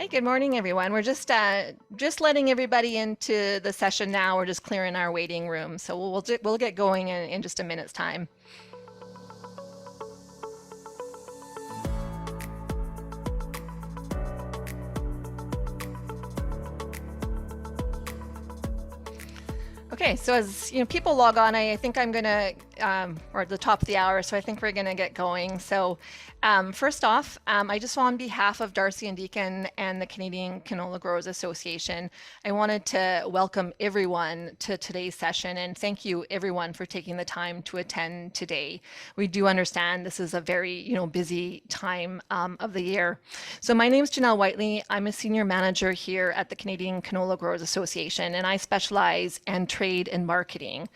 Hi, good morning, everyone. We're just letting everybody into the session now. We're just clearing our waiting room, so we'll get going in just a minute's time. Okay, so as people log on, I think I'm gonna, or at the top of the hour, so I think we're gonna get going. So first off, I just on behalf of D'Arcy and Deacon and the Canadian Canola Growers Association, I wanted to welcome everyone to today's session and thank you everyone for taking the time to attend today. We do understand this is a very busy time of the year. So my name is Janelle Whiteley. I'm a senior manager here at the Canadian Canola Growers Association, and I specialize in trade and marketing.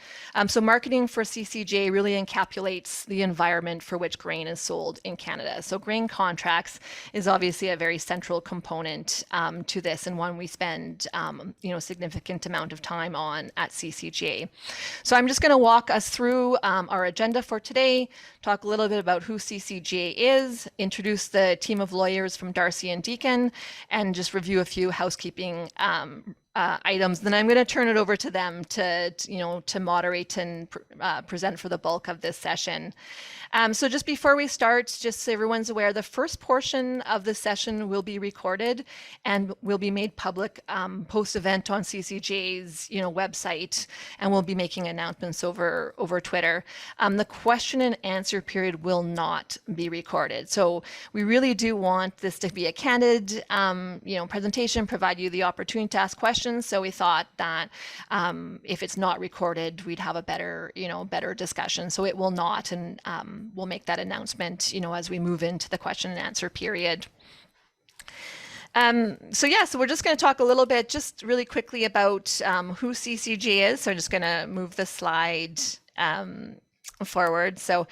So marketing for CCGA really encapsulates the environment for which grain is sold in Canada. So grain contracts is obviously a very central component to this, and one we spend significant amount of time on at CCGA. So I'm just going to walk us through our agenda for today, talk a little bit about who CCGA is, introduce the team of lawyers from D'Arcy and Deacon, and just review a few housekeeping items. Then I'm going to turn it over to them to moderate and present for the bulk of this session. So just before we start, just so everyone's aware, the first portion of the session will be recorded and will be made public post-event on CCGA's website, and we'll be making announcements over Twitter. The question and answer period will not be recorded. So we really do want this to be a candid presentation, provide you the opportunity to ask questions. So we thought that if it's not recorded, we'd have a better discussion. So it will not, and we'll make that announcement as we move into the question and answer period. So we're just going to talk a little bit, just really quickly, about who CCGA is. So I'm just going to move the slide forward. So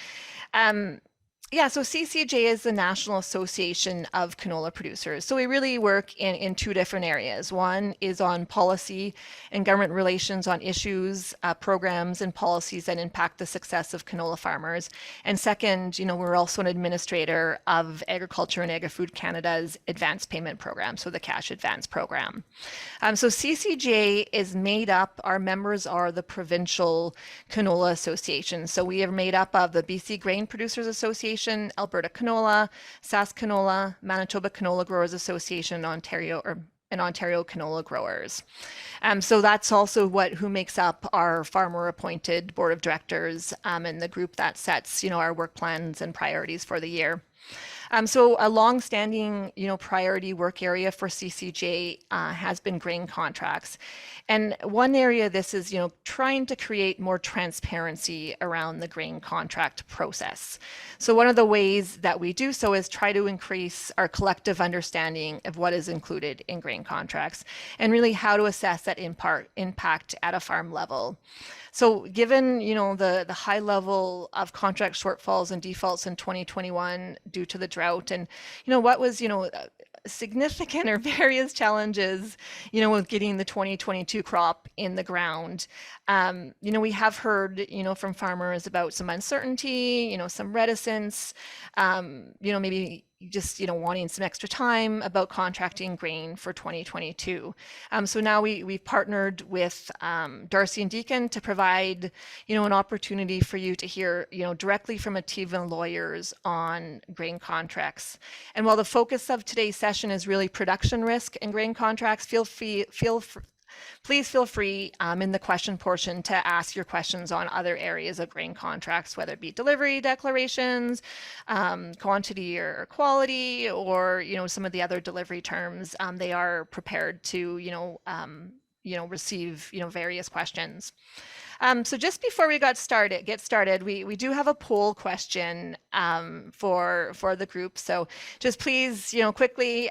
so CCGA is the National Association of Canola Producers. So we really work in two different areas. One is on policy and government relations on issues, programs, and policies that impact the success of canola farmers. And second, we're also an administrator of Agriculture and Agri-Food Canada's Advance Payment Program, so the Cash Advance Program. So CCGA is made up, our members are the Provincial Canola Association. So we are made up of the BC Grain Producers Association, Alberta Canola, Sask Canola, Manitoba Canola Growers Association, Ontario Canola Growers. So that's also who makes up our farmer-appointed board of directors and the group that sets our work plans and priorities for the year. So a long-standing, priority work area for CCGA has been grain contracts. And one area this is, trying to create more transparency around the grain contract process. So one of the ways that we do so is try to increase our collective understanding of what is included in grain contracts and really how to assess that impact at a farm level. So given, the high level of contract shortfalls and defaults in 2021 due to the drought, and, what was, significant or various challenges, with getting the 2022 crop in the ground. We have heard, from farmers about some uncertainty, some reticence, maybe just wanting some extra time about contracting grain for 2022. So now we've partnered with D'Arcy and Deacon to provide an opportunity for you to hear directly from a team of lawyers on grain contracts. And while the focus of today's session is really production risk and grain contracts, please feel free in the question portion to ask your questions on other areas of grain contracts, whether it be delivery declarations, quantity or quality, or some of the other delivery terms. They are prepared to receive various questions. So just before we get started, we do have a poll question for the group. So just please quickly.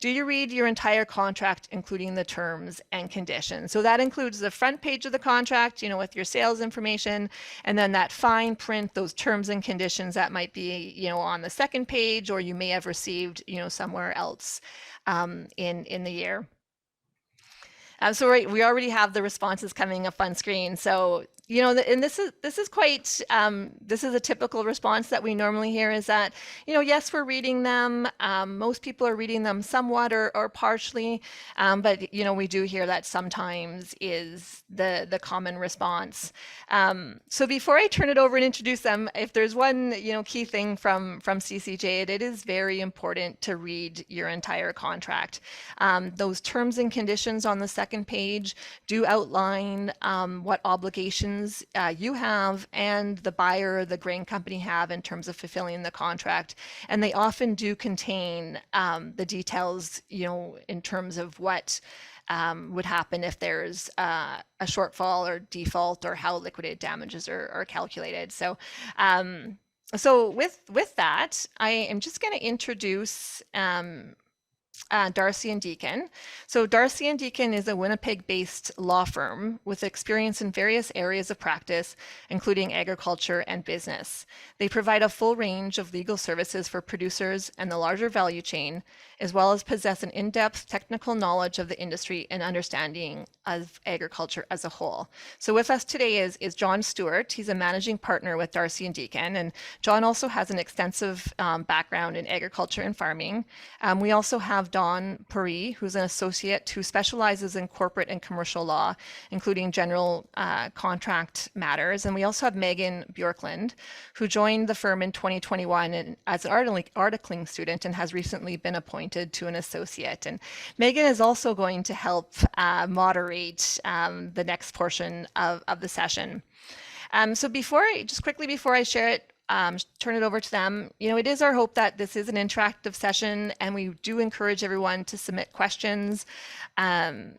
Do you read your entire contract, including the terms and conditions? So that includes the front page of the contract, with your sales information, and then that fine print, those terms and conditions that might be, on the second page, or you may have received, somewhere else in the year. So we already have the responses coming up on screen. So, you know, and this is quite, this is a typical response that we normally hear is that, you know, yes, we're reading them. Most people are reading them somewhat or partially, but, you know, we do hear that sometimes is the common response. So before I turn it over and introduce them, if there's one, you know, key thing from CCGA, it is very important to read your entire contract. Those terms and conditions on the second page do outline what obligations you have and the buyer, the grain company have in terms of fulfilling the contract. And they often do contain the details, you know, in terms of what would happen if there's a shortfall or default or how liquidated damages are calculated. So so with that, I am just going to introduce D'Arcy Deacon. So D'Arcy Deacon is a Winnipeg-based law firm with experience in various areas of practice, including agriculture and business. They provide a full range of legal services for producers and the larger value chain, as well as possess an in-depth technical knowledge of the industry and understanding of agriculture as a whole. So with us today is John Stewart. He's a managing partner with D'Arcy Deacon, and John also has an extensive background in agriculture and farming. We also have Don Puri, who's an associate who specializes in corporate and commercial law, including general contract matters. And we also have Megan Bjorklund, who joined the firm in 2021 and as an articling student and has recently been appointed to an associate. And Megan is also going to help moderate the next portion of the session. So just quickly before I share it, turn it over to them. You know, it is our hope that this is an interactive session, and we do encourage everyone to submit questions and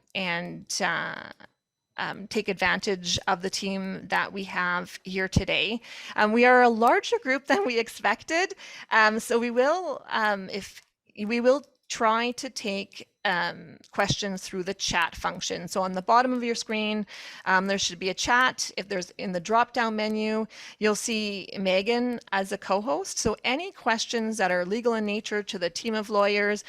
take advantage of the team that we have here today. We are a larger group than we expected, so we will try to take questions through the chat function. So on the bottom of your screen, there should be a chat. If there's in the drop-down menu, you'll see Megan as a co-host. So any questions that are legal in nature to the team of lawyers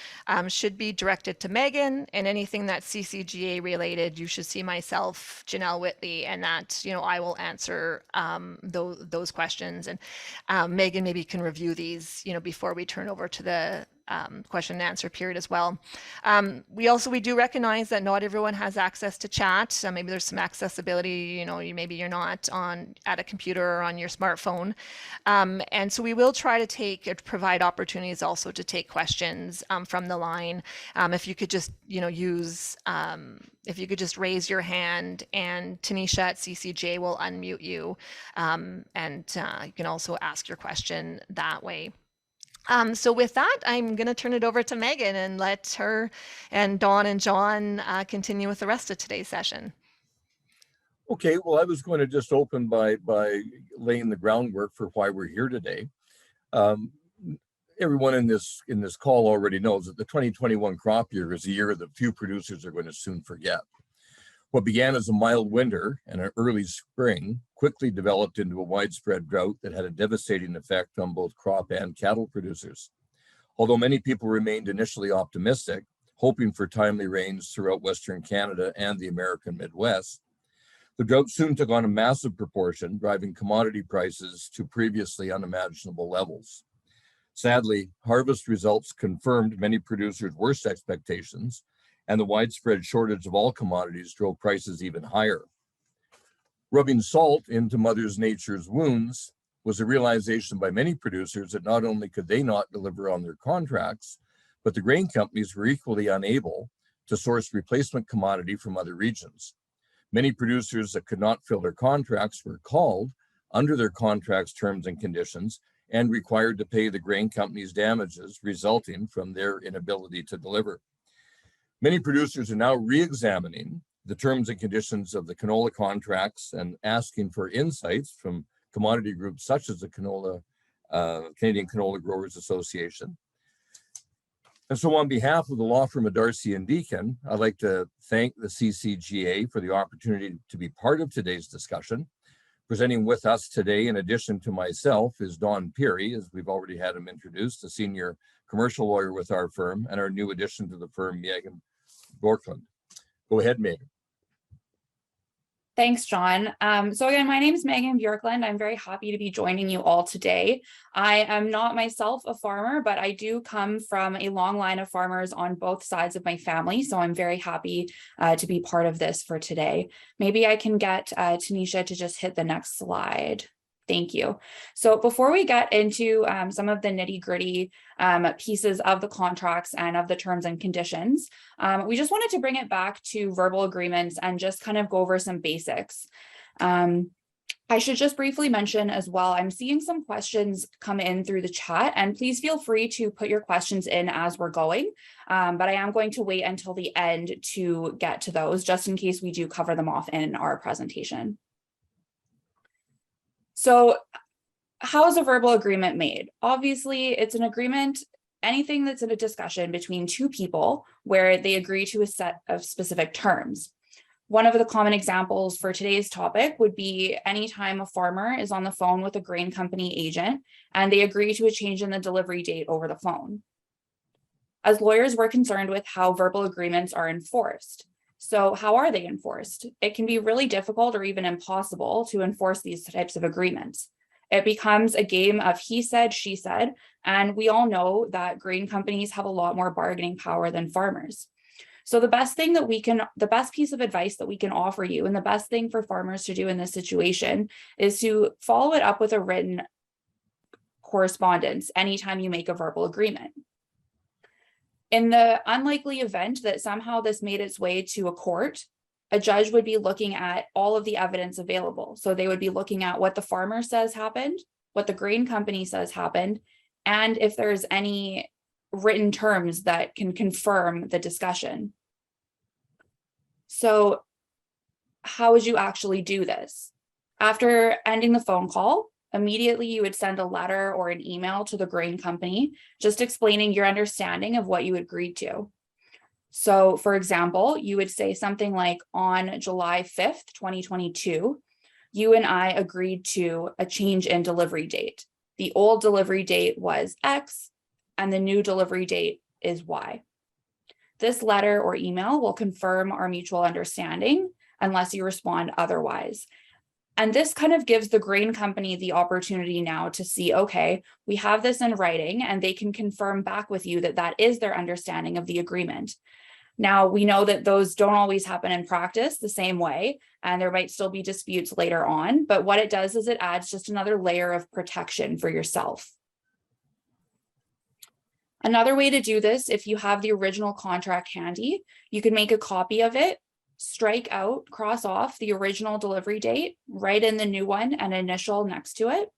should be directed to Megan, and anything that's CCGA related, you should see myself, Janelle Whitley, and that, you know, I will answer those questions. And Megan maybe can review these, you know, before we turn over to the question and answer period as well. We do recognize that not everyone has access to chat. Maybe there's some accessibility, you know, maybe you're not at a computer or on your smartphone. And so we will try to provide opportunities also to take questions from the line. If you could just, you know, if you could just raise your hand, and Tanisha at CCJ will unmute you, and you can also ask your question that way. So with that, I'm going to turn it over to Megan and let her and Dawn and John continue with the rest of today's session. Okay, well, I was going to just open by laying the groundwork for why we're here today. Everyone in this call already knows that the 2021 crop year is a year that few producers are going to soon forget. What began as a mild winter and an early spring quickly developed into a widespread drought that had a devastating effect on both crop and cattle producers. Although many people remained initially optimistic, hoping for timely rains throughout Western Canada and the American Midwest, the drought soon took on a massive proportion, driving commodity prices to previously unimaginable levels. Sadly, harvest results confirmed many producers' worst expectations, and the widespread shortage of all commodities drove prices even higher. Rubbing salt into Mother Nature's wounds was a realization by many producers that not only could they not deliver on their contracts, but the grain companies were equally unable to source replacement commodity from other regions. Many producers that could not fill their contracts were called under their contracts' terms and conditions and required to pay the grain companies damages resulting from their inability to deliver. Many producers are now re-examining the terms and conditions of the canola contracts and asking for insights from commodity groups such as the Canadian Canola Growers Association. And so on behalf of the law firm of D'Arcy Deacon, I'd like to thank the CCGA for the opportunity to be part of today's discussion. Presenting with us today, in addition to myself, is Don Puri, as we've already had him introduced, a senior commercial lawyer with our firm, and our new addition to the firm, Megan Bjorklund. Go ahead, Megan. Thanks, John. So again, my name is Megan Bjorklund. I'm very happy to be joining you all today. I am not myself a farmer, but I do come from a long line of farmers on both sides of my family. So I'm very happy to be part of this for today. Maybe I can get Tanisha to just hit the next slide. Thank you. So before we get into some of the nitty-gritty pieces of the contracts and of the terms and conditions, we just wanted to bring it back to verbal agreements and just kind of go over some basics. I should just briefly mention as well, I'm seeing some questions come in through the chat, and please feel free to put your questions in as we're going, but I am going to wait until the end to get to those, just in case we do cover them off in our presentation. So how is a verbal agreement made? Obviously, it's an agreement, anything that's in a discussion between two people where they agree to a set of specific terms. One of the common examples for today's topic would be anytime a farmer is on the phone with a grain company agent and they agree to a change in the delivery date over the phone. As lawyers, we're concerned with how verbal agreements are enforced. So how are they enforced? It can be really difficult or even impossible to enforce these types of agreements. It becomes a game of he said, she said, and we all know that grain companies have a lot more bargaining power than farmers. So the best piece of advice that we can offer you, and the best thing for farmers to do in this situation, is to follow it up with a written correspondence anytime you make a verbal agreement. In the unlikely event that somehow this made its way to a court, a judge would be looking at all of the evidence available. So they would be looking at what the farmer says happened, what the grain company says happened, and if there's any written terms that can confirm the discussion. So how would you actually do this? After ending the phone call, immediately you would send a letter or an email to the grain company, just explaining your understanding of what you agreed to. So for example, you would say something like, on July 5th, 2022, you and I agreed to a change in delivery date. The old delivery date was X and the new delivery date is Y. This letter or email will confirm our mutual understanding unless you respond otherwise. And this kind of gives the grain company the opportunity now to see, okay, we have this in writing, and they can confirm back with you that that is their understanding of the agreement. Now, we know that those don't always happen in practice the same way, and there might still be disputes later on, but what it does is it adds just another layer of protection for yourself. Another way to do this, if you have the original contract handy, you can make a copy of it, strike out, cross off the original delivery date, write in the new one and initial next to it,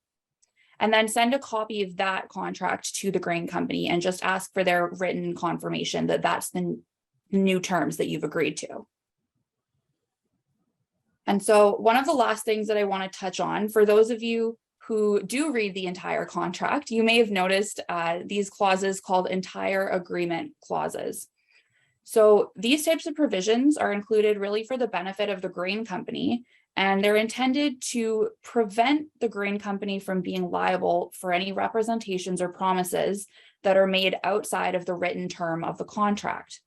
and then send a copy of that contract to the grain company and just ask for their written confirmation that that's the new terms that you've agreed to. And so one of the last things that I want to touch on, for those of you who do read the entire contract, you may have noticed these clauses called entire agreement clauses. So these types of provisions are included really for the benefit of the grain company, and they're intended to prevent the grain company from being liable for any representations or promises that are made outside of the written term of the contract.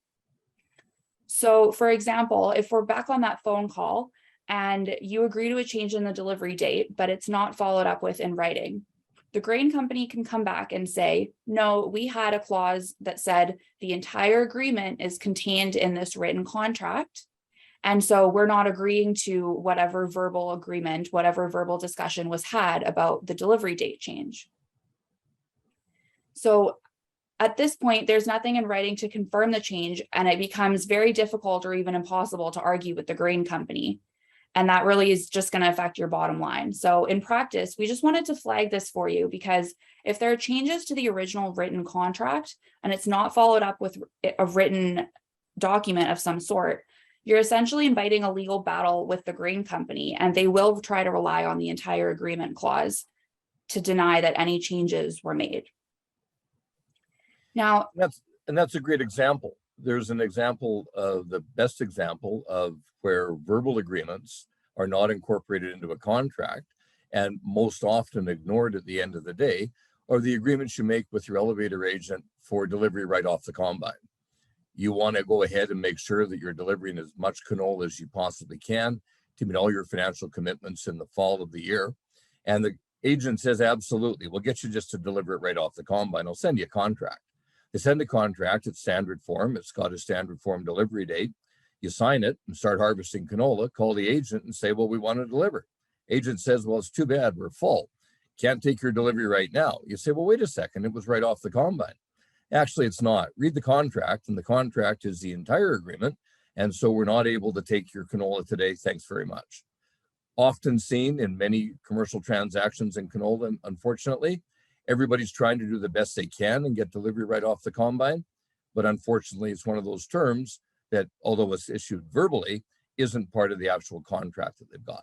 So for example, if we're back on that phone call and you agree to a change in the delivery date, but it's not followed up with in writing, the grain company can come back and say, no, we had a clause that said the entire agreement is contained in this written contract. And so we're not agreeing to whatever verbal agreement, whatever verbal discussion was had about the delivery date change. So at this point, there's nothing in writing to confirm the change, and it becomes very difficult or even impossible to argue with the grain company. And that really is just going to affect your bottom line. So in practice, we just wanted to flag this for you, because if there are changes to the original written contract and it's not followed up with a written document of some sort, you're essentially inviting a legal battle with the grain company, and they will try to rely on the entire agreement clause to deny that any changes were made. Now, that's a great example. There's an example of the best example of where verbal agreements are not incorporated into a contract and most often ignored at the end of the day, are the agreements you make with your elevator agent for delivery right off the combine. You want to go ahead and make sure that you're delivering as much canola as you possibly can to meet all your financial commitments in the fall of the year. And the agent says, absolutely, we'll get you just to deliver it right off the combine. I'll send you a contract. They send a contract, it's standard form. It's got a standard form delivery date. You sign it and start harvesting canola, call the agent and say, well, we want to deliver. Agent says, well, it's too bad, we're full. Can't take your delivery right now. You say, well, wait a second, it was right off the combine. Actually, it's not. Read the contract, and the contract is the entire agreement. And so we're not able to take your canola today. Thanks very much. Often seen in many commercial transactions in canola, unfortunately, everybody's trying to do the best they can and get delivery right off the combine. But unfortunately, it's one of those terms that, although it's issued verbally, isn't part of the actual contract that they've got.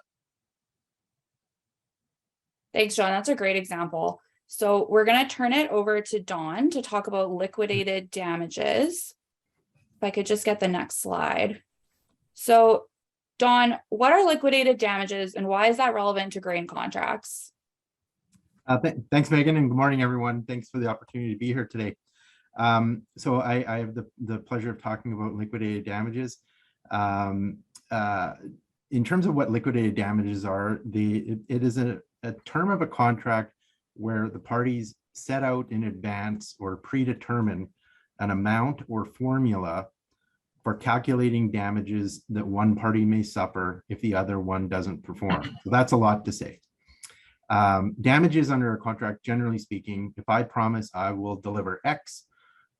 Thanks, John. That's a great example. So we're going to turn it over to Dawn to talk about liquidated damages. If I could just get the next slide. So Dawn, what are liquidated damages and why is that relevant to grain contracts? Thanks, Megan, and good morning, everyone. Thanks for the opportunity to be here today. So I have the pleasure of talking about liquidated damages. In terms of what liquidated damages are, it is a term of a contract where the parties set out in advance or predetermine an amount or formula for calculating damages that one party may suffer if the other one doesn't perform. So that's a lot to say. Damages under a contract, generally speaking, if I promise I will deliver X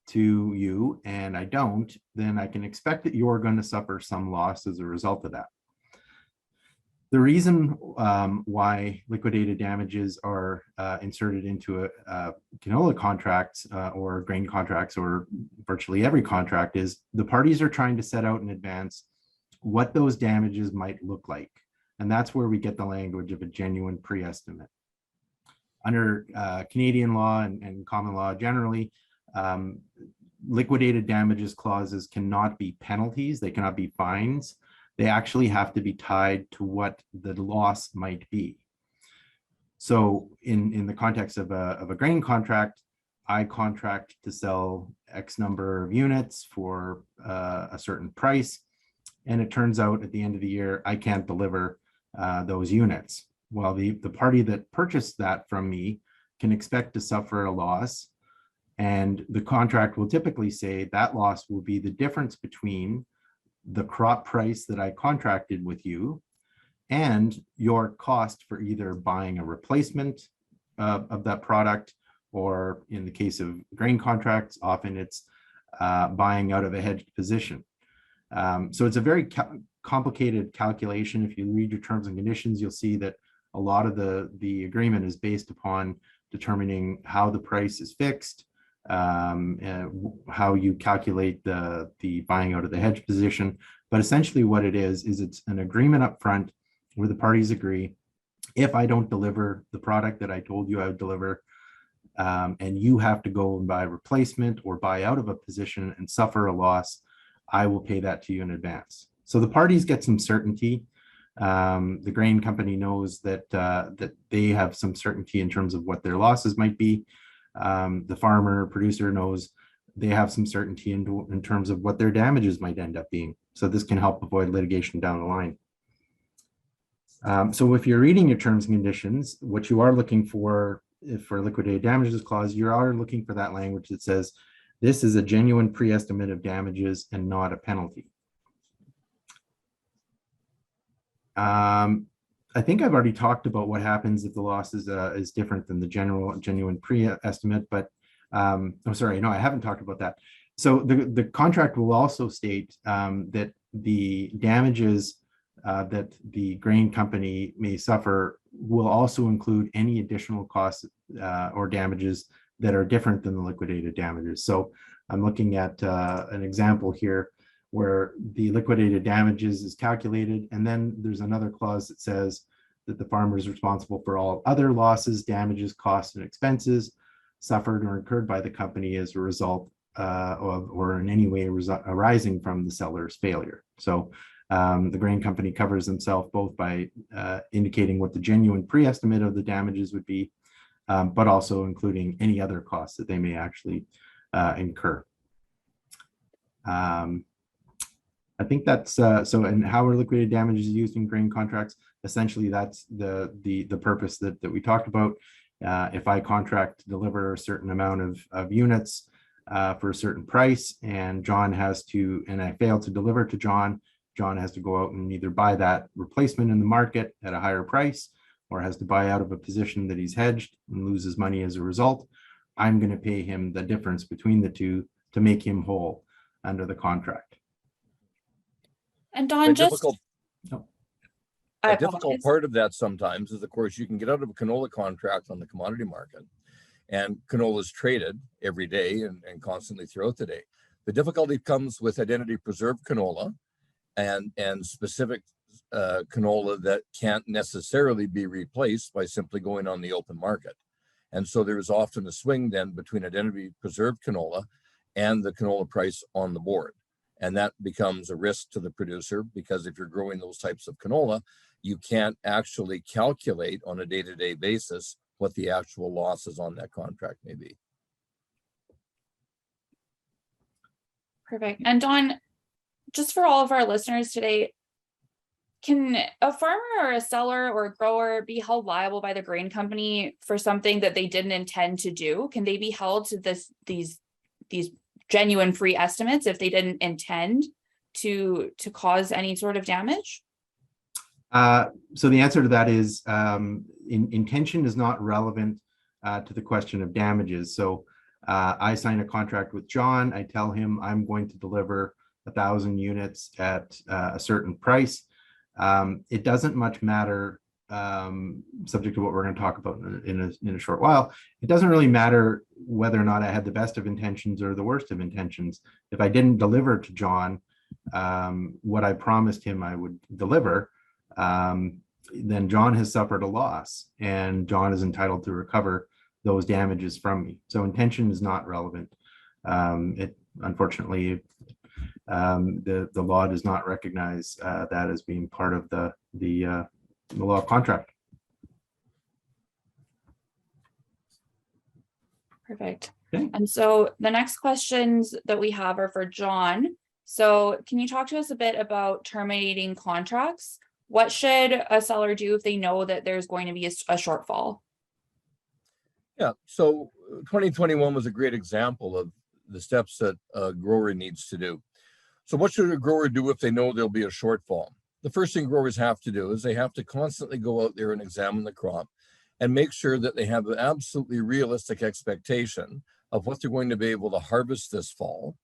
to you and I don't, then I can expect that you're going to suffer some loss as a result of that. The reason why liquidated damages are inserted into canola contracts or grain contracts or virtually every contract is the parties are trying to set out in advance what those damages might look like. And that's where we get the language of a genuine pre-estimate. Under Canadian law and common law generally, liquidated damages clauses cannot be penalties, they cannot be fines. They actually have to be tied to what the loss might be. So in the context of a grain contract, I contract to sell X number of units for a certain price. And it turns out at the end of the year, I can't deliver those units. Well, the party that purchased that from me can expect to suffer a loss. And the contract will typically say that loss will be the difference between the crop price that I contracted with you and your cost for either buying a replacement of that product, or in the case of grain contracts, often it's buying out of a hedged position. So it's a very complicated calculation. If you read your terms and conditions, you'll see that a lot of the agreement is based upon determining how the price is fixed, how you calculate the buying out of the hedge position. But essentially what it is it's an agreement up front where the parties agree, if I don't deliver the product that I told you I would deliver, and you have to go and buy a replacement or buy out of a position and suffer a loss, I will pay that to you in advance. So the parties get some certainty. The grain company knows that they have some certainty in terms of what their losses might be. The farmer producer knows they have some certainty in terms of what their damages might end up being. So this can help avoid litigation down the line. So if you're reading your terms and conditions, what you are looking for liquidated damages clause, you are looking for that language that says this is a genuine pre-estimate of damages and not a penalty. I think I've already talked about what happens if the loss is different than the genuine pre-estimate, but I'm sorry, no, I haven't talked about that. So the contract will also state that the damages that the grain company may suffer will also include any additional costs or damages that are different than the liquidated damages. So I'm looking at an example here where the liquidated damages is calculated, and then there's another clause that says that the farmer is responsible for all other losses, damages, costs, and expenses suffered or incurred by the company as a result of or in any way arising from the seller's failure. So the grain company covers themselves both by indicating what the genuine pre-estimate of the damages would be, but also including any other costs that they may actually incur. I think that's so. And how are liquidated damages used in grain contracts? Essentially, that's the purpose that we talked about. If I contract to deliver a certain amount of units for a certain price, and John has to, and I fail to deliver to John, John has to go out and either buy that replacement in the market at a higher price, or has to buy out of a position that he's hedged and loses money as a result. I'm going to pay him the difference between the two to make him whole under the contract. And Don, just A difficult part of that sometimes is, of course, you can get out of a canola contract on the commodity market, and canola is traded every day and constantly throughout the day. The difficulty comes with identity preserved canola and specific canola that can't necessarily be replaced by simply going on the open market. And so there is often a swing then between identity preserved canola and the canola price on the board. And that becomes a risk to the producer, because if you're growing those types of canola, you can't actually calculate on a day-to-day basis what the actual losses on that contract may be. perfect. And Don, just for all of our listeners today, can a farmer or a seller or a grower be held liable by the grain company for something that they didn't intend to do? Can they be held to these genuine free estimates if they didn't intend to cause any sort of damage? So the answer to that is intention is not relevant to the question of damages. So I sign a contract with John. I tell him I'm going to deliver 1,000 units at a certain price. It doesn't much matter, subject to what we're going to talk about in a short while. It doesn't really matter whether or not I had the best of intentions or the worst of intentions. If I didn't deliver to John what I promised him I would deliver, then John has suffered a loss, and John is entitled to recover those damages from me. So intention is not relevant. It unfortunately, the law does not recognize that as being part of the law of contract. Perfect. Okay. And so the next questions that we have are for John. So can you talk to us a bit about terminating contracts? What should a seller do if they know that there's going to be a shortfall? Yeah, so 2021 was a great example of the steps that a grower needs to do. So what should a grower do if they know there'll be a shortfall? The first thing growers have to do is they have to constantly go out there and examine the crop and make sure that they have an absolutely realistic expectation of what they're going to be able to harvest this fall.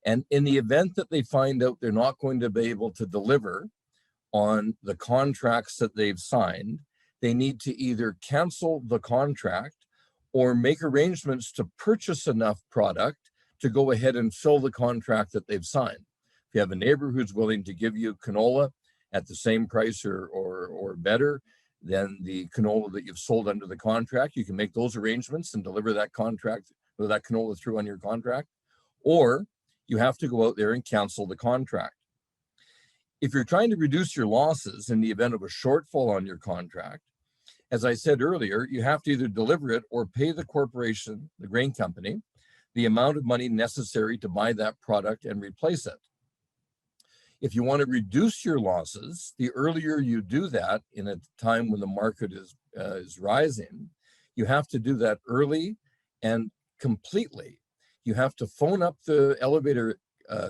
And in the event that they find out they're not going to be able to deliver on the contracts that they've signed, they need to either cancel the contract or make arrangements to purchase enough product to go ahead and fill the contract that they've signed. If you have a neighbor who's willing to give you canola at the same price or better than the canola that you've sold under the contract, you can make those arrangements and deliver that contract or that canola through on your contract, or you have to go out there and cancel the contract. If you're trying to reduce your losses in the event of a shortfall on your contract, as I said earlier, you have to either deliver it or pay the corporation, the grain company, the amount of money necessary to buy that product and replace it. If you want to reduce your losses, the earlier you do that in a time when the market is rising, you have to do that early and completely. You have to phone up the elevator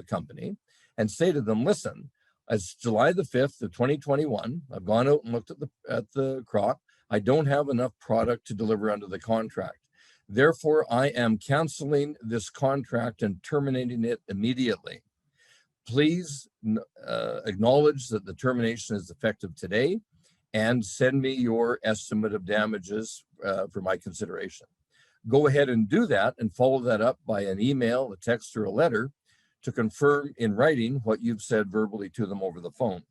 company and say to them, listen, it's July the 5th of 2021. I've gone out and looked at the crop. I don't have enough product to deliver under the contract. Therefore, I am canceling this contract and terminating it immediately. Please acknowledge that the termination is effective today and send me your estimate of damages for my consideration. Go ahead and do that and follow that up by an email, a text, or a letter to confirm in writing what you've said verbally to them over the phone.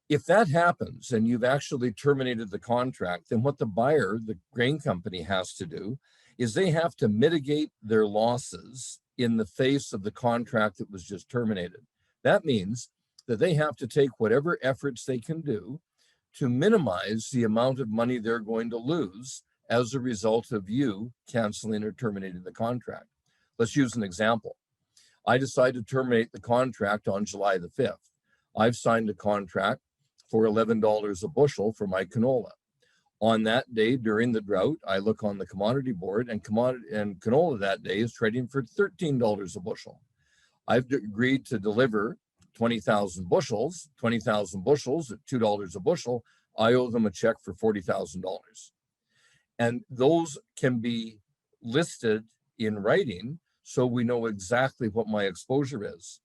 If that happens and you've actually terminated the contract, then what the buyer, the grain company, has to do is they have to mitigate their losses in the face of the contract that was just terminated. That means that they have to take whatever efforts they can do to minimize the amount of money they're going to lose as a result of you canceling or terminating the contract. Let's use an example. I decide to terminate the contract on July the 5th. I've signed a contract for $11 a bushel for my canola. On that day during the drought, I look on the commodity board, and canola that day is trading for $13 a bushel. I've agreed to deliver 20,000 bushels at $2 a bushel. I owe them a check for $40,000. And those can be listed in writing so we know exactly what my exposure is.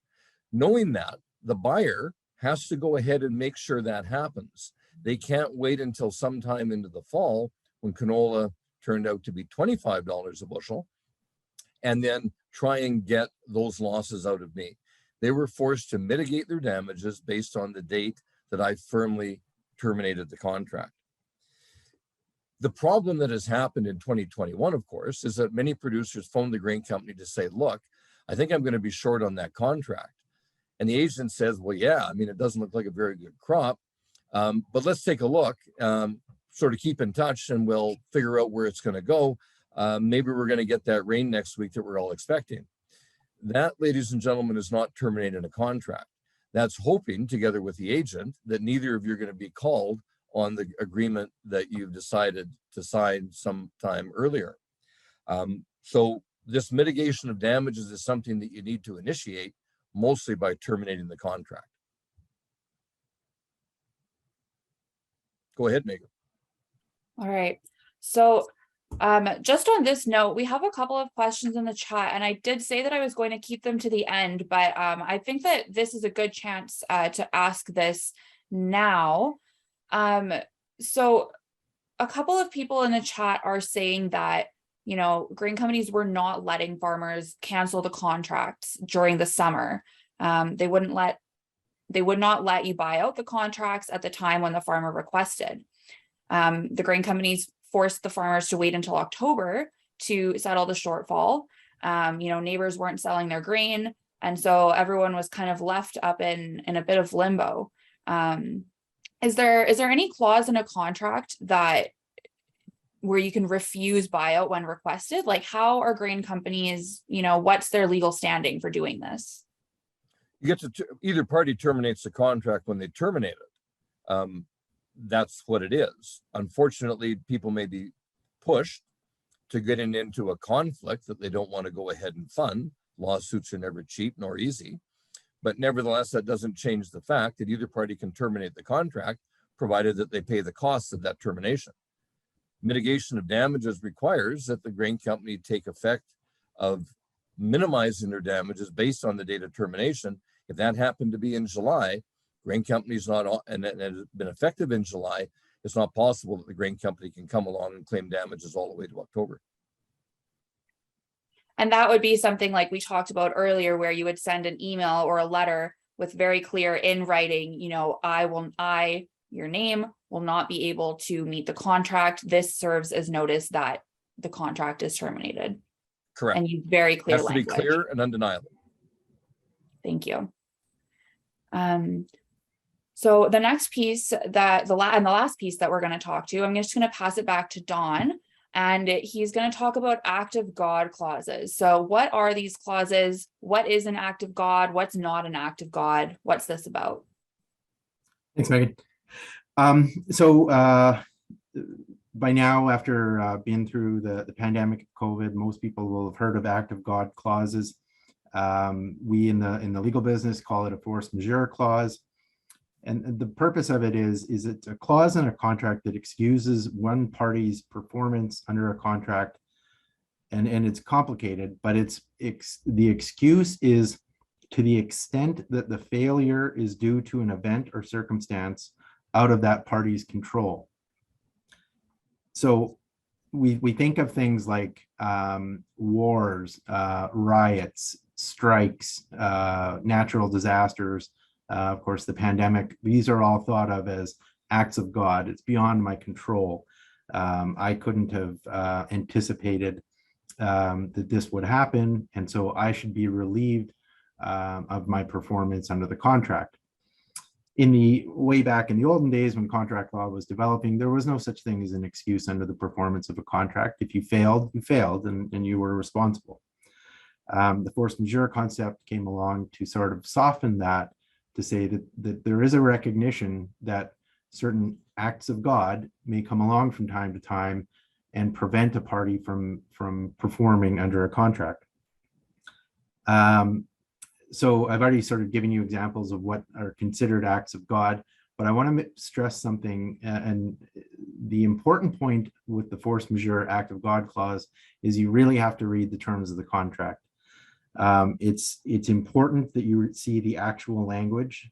Knowing that, the buyer has to go ahead and make sure that happens. They can't wait until sometime into the fall when canola turned out to be $25 a bushel and then try and get those losses out of me. They were forced to mitigate their damages based on the date that I firmly terminated the contract. The problem that has happened in 2021, of course, is that many producers phoned the grain company to say, look, I think I'm going to be short on that contract. And the agent says, well, yeah, I mean, it doesn't look like a very good crop, but let's take a look, sort of keep in touch, and we'll figure out where it's going to go. Maybe we're going to get that rain next week that we're all expecting. That, ladies and gentlemen, is not terminating a contract. That's hoping, together with the agent, that neither of you are going to be called on the agreement that you've decided to sign sometime earlier. So this mitigation of damages is something that you need to initiate, mostly by terminating the contract. Go ahead, Megan. All right. So just on this note, we have a couple of questions in the chat, and I did say that I was going to keep them to the end, but I think that this is a good chance to ask this now. So a couple of people in the chat are saying that, you know, grain companies were not letting farmers cancel the contracts during the summer. They would not let you buy out the contracts at the time when the farmer requested. The grain companies forced the farmers to wait until October to settle the shortfall. You know, neighbors weren't selling their grain, and so everyone was kind of left up in a bit of limbo. Is there any clause in a contract that where you can refuse buyout when requested? Like, how are grain companies, you know, what's their legal standing for doing this? You get to either party terminates the contract when they terminate it. That's what it is. Unfortunately, people may be pushed to getting into a conflict that they don't want to go ahead and fund. Lawsuits are never cheap nor easy, but nevertheless, that doesn't change the fact that either party can terminate the contract, provided that they pay the costs of that termination. Mitigation of damages requires that the grain company take effect of minimizing their damages based on the date of termination. If that happened to be in July, grain companies and it has been effective in July, it's not possible that the grain company can come along and claim damages all the way to October. And that would be something like we talked about earlier, where you would send an email or a letter with very clear in writing, you know, your name will not be able to meet the contract. This serves as notice that the contract is terminated. Correct. And use very clear language. Has to be clear and undeniable. Thank you. So the next piece that the last piece that we're going to talk to, I'm just going to pass it back to Don, and he's going to talk about act of God clauses. So what are these clauses? What is an act of God? What's not an act of God? What's this about? Thanks, Megan. So by now, after being through the pandemic of COVID, most people will have heard of act of God clauses. We in the legal business call it a force majeure clause. And the purpose of it is it's a clause in a contract that excuses one party's performance under a contract. And it's complicated, but the excuse is to the extent that the failure is due to an event or circumstance out of that party's control. So we think of things like wars, riots, strikes, natural disasters, of course, the pandemic. These are all thought of as acts of God. It's beyond my control. I couldn't have anticipated that this would happen, and so I should be relieved of my performance under the contract. Way back in the olden days when contract law was developing, there was no such thing as an excuse under the performance of a contract. If you failed, you failed, and you were responsible. The force majeure concept came along to sort of soften that, to say that there is a recognition that certain acts of God may come along from time to time and prevent a party from performing under a contract. So I've already sort of given you examples of what are considered acts of God, but I want to stress something, and the important point with the force majeure act of God clause is you really have to read the terms of the contract. It's important that you see the actual language,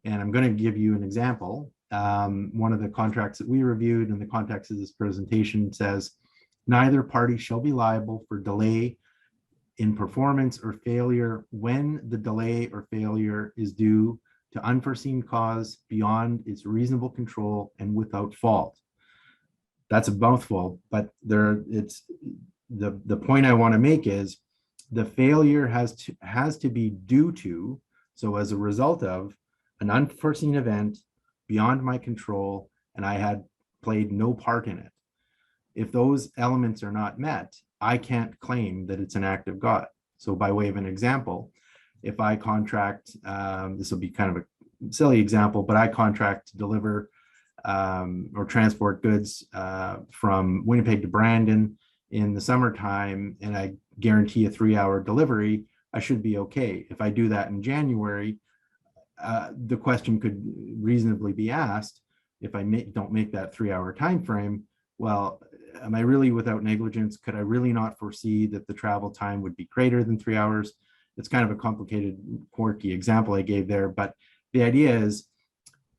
and I'm going to give you an example. One of the contracts that we reviewed in the context of this presentation says, neither party shall be liable for delay in performance or failure when the delay or failure is due to unforeseen cause beyond its reasonable control and without fault. That's a mouthful, but it's the point I want to make is the failure has to be due to, so as a result of, an unforeseen event beyond my control, and I had played no part in it. If those elements are not met, I can't claim that it's an act of God. So by way of an example, if I contract, this will be kind of a silly example, but I contract to deliver or transport goods from Winnipeg to Brandon in the summertime, and I guarantee a 3-hour delivery, I should be okay. If I do that in January, the question could reasonably be asked, if I don't make that 3-hour time frame, well, am I really without negligence? Could I really not foresee that the travel time would be greater than 3 hours? It's kind of a complicated, quirky example I gave there, but the idea is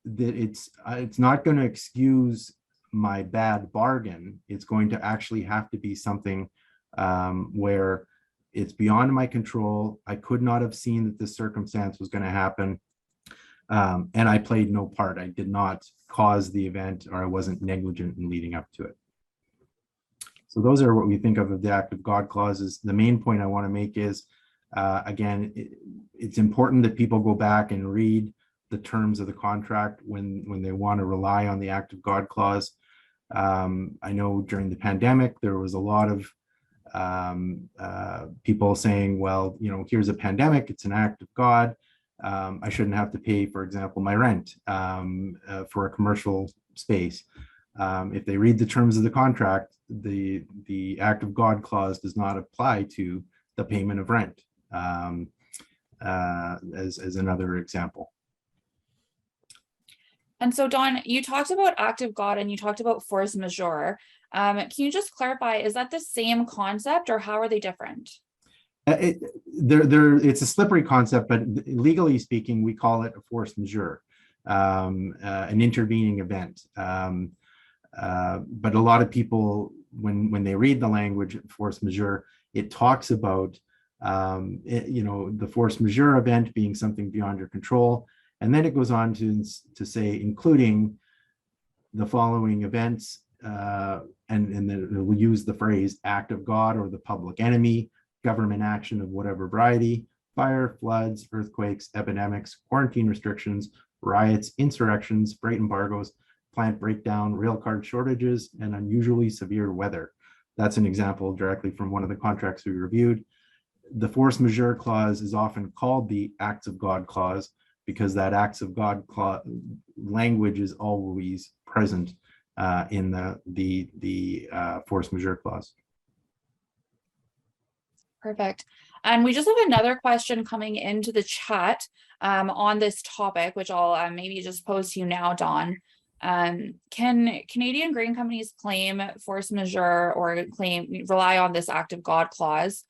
that it's not going to excuse my bad bargain. It's going to actually have to be something where it's beyond my control. I could not have seen that this circumstance was going to happen. And I played no part. I did not cause the event, or I wasn't negligent in leading up to it. So those are what we think of the act of God clauses. The main point I want to make is, again, it's important that people go back and read the terms of the contract when they want to rely on the act of God clause. I know during the pandemic, there was a lot of people saying, well, here's a pandemic, it's an act of God. I shouldn't have to pay, for example, my rent for a commercial space. If they read the terms of the contract, the act of God clause does not apply to the payment of rent, as another example. And so, Don, you talked about act of God and you talked about force majeure. Can you just clarify, is that the same concept, or how are they different? It's a slippery concept, but legally speaking, we call it a force majeure, an intervening event. But a lot of people, when they read the language force majeure, it talks about the force majeure event being something beyond your control, and then it goes on to say, including the following events, and then it will use the phrase act of God or the public enemy, government action of whatever variety, fire, floods, earthquakes, epidemics, quarantine restrictions, riots, insurrections, freight embargoes, plant breakdown, rail card shortages, and unusually severe weather. That's an example directly from one of the contracts we reviewed. The force majeure clause is often called the acts of God clause because that acts of God language is always present in the force majeure clause. Perfect. And we just have another question coming into the chat on this topic, which I'll maybe just pose to you now, Don. Can Canadian grain companies claim force majeure or rely on this act of God clause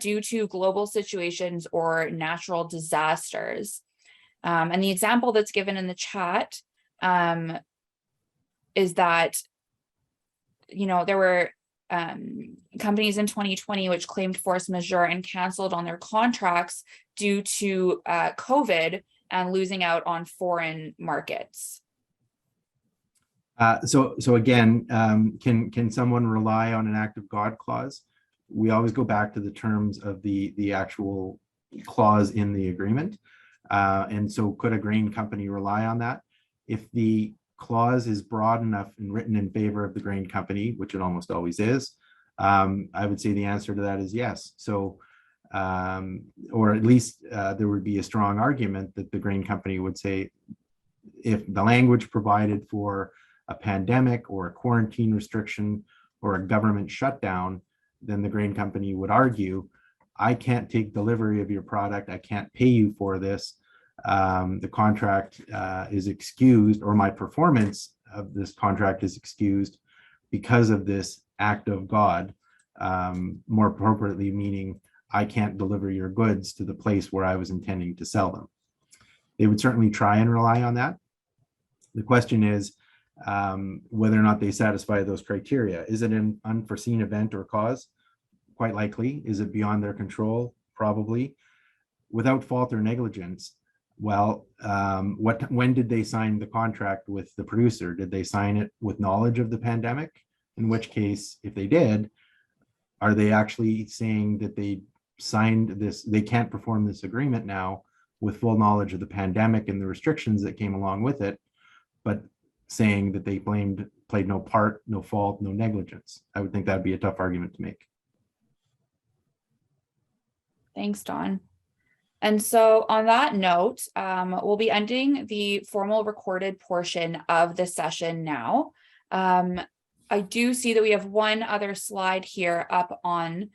due to global situations or natural disasters? And the example that's given in the chat is that, there were companies in 2020 which claimed force majeure and canceled on their contracts due to COVID and losing out on foreign markets. So again, can someone rely on an act of God clause? We always go back to the terms of the actual clause in the agreement. And so could a grain company rely on that? If the clause is broad enough and written in favor of the grain company, which it almost always is, I would say the answer to that is yes. So, or at least there would be a strong argument that the grain company would say, if the language provided for a pandemic or a quarantine restriction or a government shutdown, then the grain company would argue, I can't take delivery of your product. I can't pay you for this. The contract is excused, or my performance of this contract is excused because of this act of God. More appropriately, meaning I can't deliver your goods to the place where I was intending to sell them. They would certainly try and rely on that. The question is whether or not they satisfy those criteria. Is it an unforeseen event or cause? Quite likely. Is it beyond their control? Probably. Without fault or negligence, well, when did they sign the contract with the producer? Did they sign it with knowledge of the pandemic? In which case, if they did, are they actually saying that they signed this, they can't perform this agreement now with full knowledge of the pandemic and the restrictions that came along with it, but saying that they played no part, no fault, no negligence? I would think that'd be a tough argument to make. Thanks, Don. And so on that note, we'll be ending the formal recorded portion of the session now. I do see that we have one other slide here up on,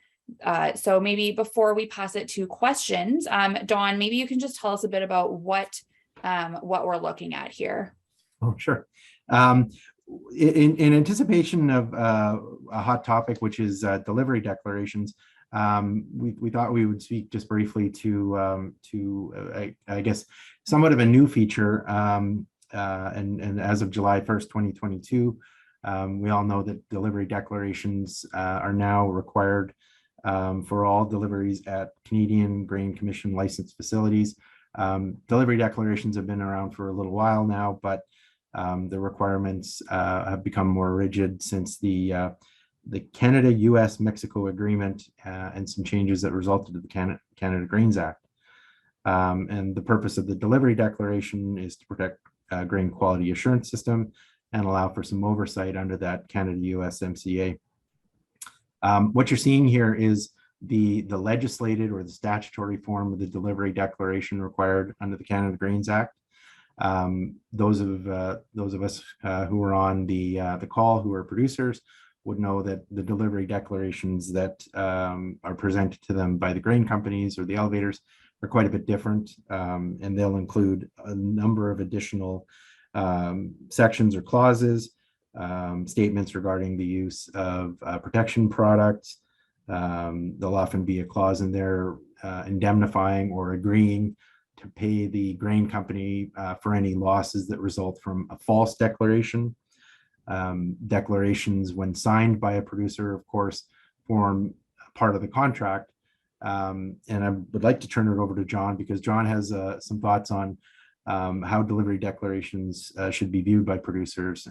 so maybe before we pass it to questions, Don, maybe you can just tell us a bit about what we're looking at here. Oh, sure. In anticipation of a hot topic, which is delivery declarations, we thought we would speak just briefly to I guess, somewhat of a new feature. And as of July 1st, 2022, we all know that delivery declarations are now required for all deliveries at Canadian Grain Commission licensed facilities. Delivery declarations have been around for a little while now, but the requirements have become more rigid since the Canada-US-Mexico agreement and some changes that resulted in the Canada Grains Act. And the purpose of the delivery declaration is to protect grain quality assurance system and allow for some oversight under that Canada-US MCA. What you're seeing here is the legislated or the statutory form of the delivery declaration required under the Canada Grains Act. Those of us who are on the call who are producers would know that the delivery declarations that are presented to them by the grain companies or the elevators are quite a bit different, and they'll include a number of additional sections or clauses, statements regarding the use of protection products. There'll often be a clause in there indemnifying or agreeing to pay the grain company for any losses that result from a false declaration. Declarations, when signed by a producer, of course, form part of the contract. And I would like to turn it over to John, because John has some thoughts on how delivery declarations should be viewed by producers.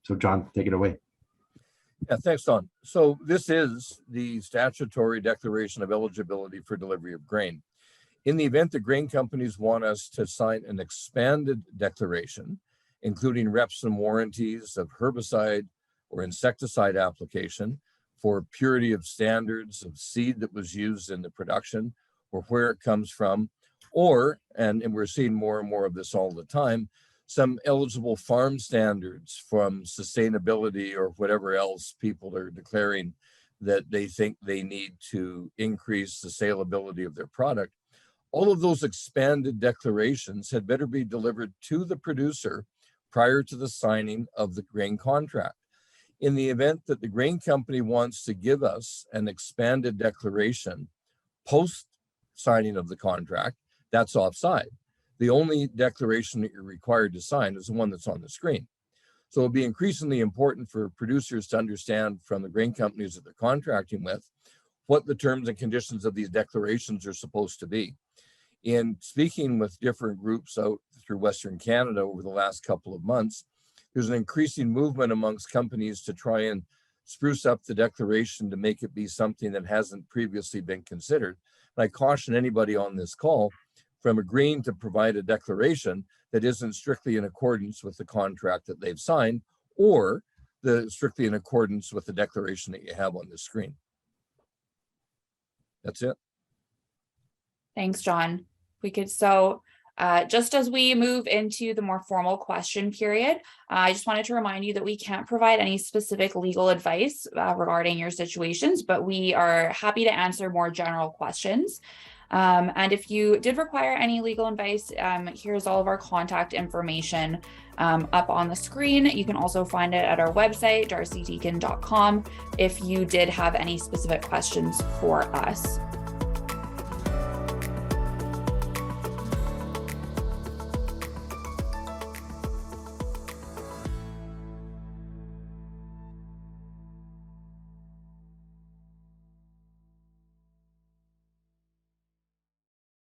So John, take it away. Yeah, thanks, Don. So this is the statutory declaration of eligibility for delivery of grain. In the event the grain companies want us to sign an expanded declaration, including reps and warranties of herbicide or insecticide application for purity of standards of seed that was used in the production or where it comes from, or, and we're seeing more and more of this all the time, some eligible farm standards from sustainability or whatever else people are declaring that they think they need to increase the salability of their product. All of those expanded declarations had better be delivered to the producer prior to the signing of the grain contract. In the event that the grain company wants to give us an expanded declaration post signing of the contract, that's offside. The only declaration that you're required to sign is the one that's on the screen. So it'll be increasingly important for producers to understand from the grain companies that they're contracting with what the terms and conditions of these declarations are supposed to be. In speaking with different groups out through Western Canada over the last couple of months, there's an increasing movement amongst companies to try and spruce up the declaration to make it be something that hasn't previously been considered. And I caution anybody on this call from agreeing to provide a declaration that isn't strictly in accordance with the contract that they've signed, or strictly in accordance with the declaration that you have on the screen. That's it. Thanks, John. Just as we move into the more formal question period, I just wanted to remind you that we can't provide any specific legal advice regarding your situations, but we are happy to answer more general questions. And if you did require any legal advice, here's all of our contact information up on the screen. You can also find it at our website, darcydeacon.com, if you did have any specific questions for us.